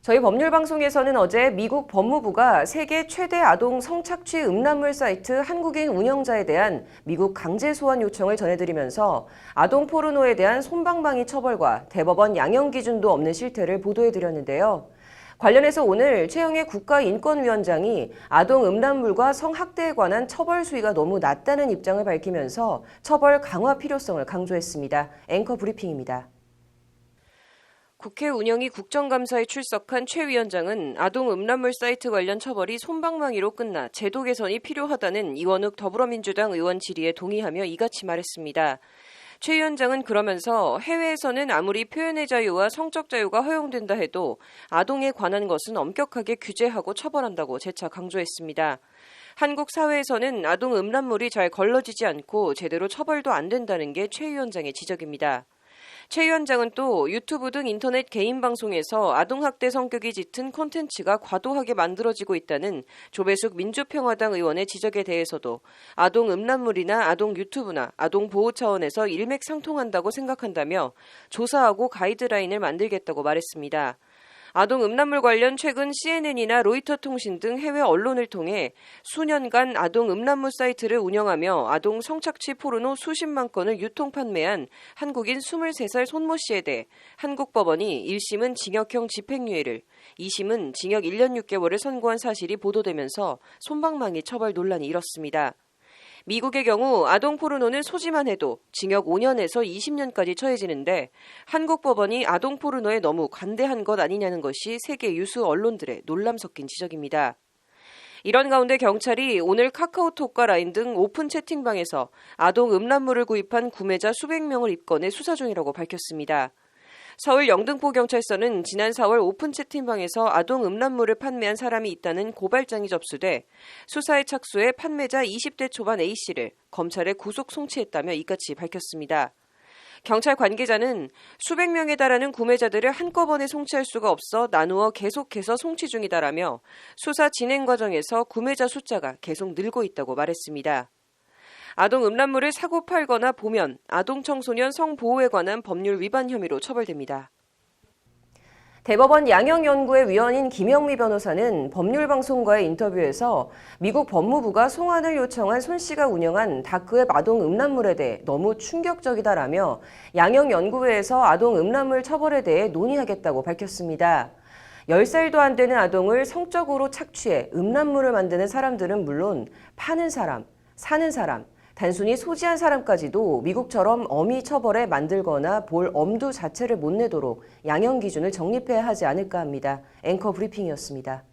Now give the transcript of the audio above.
저희 법률방송에서는 어제 미국 법무부가 세계 최대 아동 성착취 음란물 사이트 한국인 운영자에 대한 미국 강제 소환 요청을 전해드리면서 아동 포르노에 대한 솜방망이 처벌과 대법원 양형 기준도 없는 실태를 보도해드렸는데요. 관련해서 오늘 최영애 국가인권위원장이 아동 음란물과 성학대에 관한 처벌 수위가 너무 낮다는 입장을 밝히면서 처벌 강화 필요성을 강조했습니다. 앵커 브리핑입니다. 국회 운영위 국정감사에 출석한 최 위원장은 아동 음란물 사이트 관련 처벌이 솜방망이로 끝나 제도 개선이 필요하다는 이원욱 더불어민주당 의원 질의에 동의하며 이같이 말했습니다. 최 위원장은 그러면서 해외에서는 아무리 표현의 자유와 성적 자유가 허용된다 해도 아동에 관한 것은 엄격하게 규제하고 처벌한다고 재차 강조했습니다. 한국 사회에서는 아동 음란물이 잘 걸러지지 않고 제대로 처벌도 안 된다는 게 최 위원장의 지적입니다. 최 위원장은 또 유튜브 등 인터넷 개인 방송에서 아동학대 성격이 짙은 콘텐츠가 과도하게 만들어지고 있다는 조배숙 민주평화당 의원의 지적에 대해서도 아동 음란물이나 아동 유튜브나 아동 보호 차원에서 일맥상통한다고 생각한다며 조사하고 가이드라인을 만들겠다고 말했습니다. 아동 음란물 관련 최근 CNN이나 로이터 통신 등 해외 언론을 통해 수년간 아동 음란물 사이트를 운영하며 아동 성착취 포르노 수십만 건을 유통 판매한 한국인 23살 손모 씨에 대해 한국 법원이 1심은 징역형 집행유예를, 2심은 징역 1년 6개월을 선고한 사실이 보도되면서 솜방망이 처벌 논란이 일었습니다. 미국의 경우 아동 포르노는 소지만 해도 징역 5년에서 20년까지 처해지는데 한국 법원이 아동 포르노에 너무 관대한 것 아니냐는 것이 세계 유수 언론들의 논란 섞인 지적입니다. 이런 가운데 경찰이 오늘 카카오톡과 라인 등 오픈 채팅방에서 아동 음란물을 구입한 구매자 수백 명을 입건해 수사 중이라고 밝혔습니다. 서울 영등포경찰서는 지난 4월 오픈 채팅방에서 아동 음란물을 판매한 사람이 있다는 고발장이 접수돼 수사에 착수해 판매자 20대 초반 A씨를 검찰에 구속 송치했다며 이같이 밝혔습니다. 경찰 관계자는 수백 명에 달하는 구매자들을 한꺼번에 송치할 수가 없어 나누어 계속해서 송치 중이다라며 수사 진행 과정에서 구매자 숫자가 계속 늘고 있다고 말했습니다. 아동 음란물을 사고 팔거나 보면 아동 청소년 성보호에 관한 법률 위반 혐의로 처벌됩니다. 대법원 양형연구회 위원인 김영미 변호사는 법률방송과의 인터뷰에서 미국 법무부가 송환을 요청한 손 씨가 운영한 다크웹 아동 음란물에 대해 너무 충격적이다라며 양형연구회에서 아동 음란물 처벌에 대해 논의하겠다고 밝혔습니다. 10살도 안 되는 아동을 성적으로 착취해 음란물을 만드는 사람들은 물론 파는 사람, 사는 사람, 단순히 소지한 사람까지도 미국처럼 엄히 처벌에 만들거나 볼 엄두 자체를 못 내도록 양형 기준을 정립해야 하지 않을까 합니다. 앵커 브리핑이었습니다.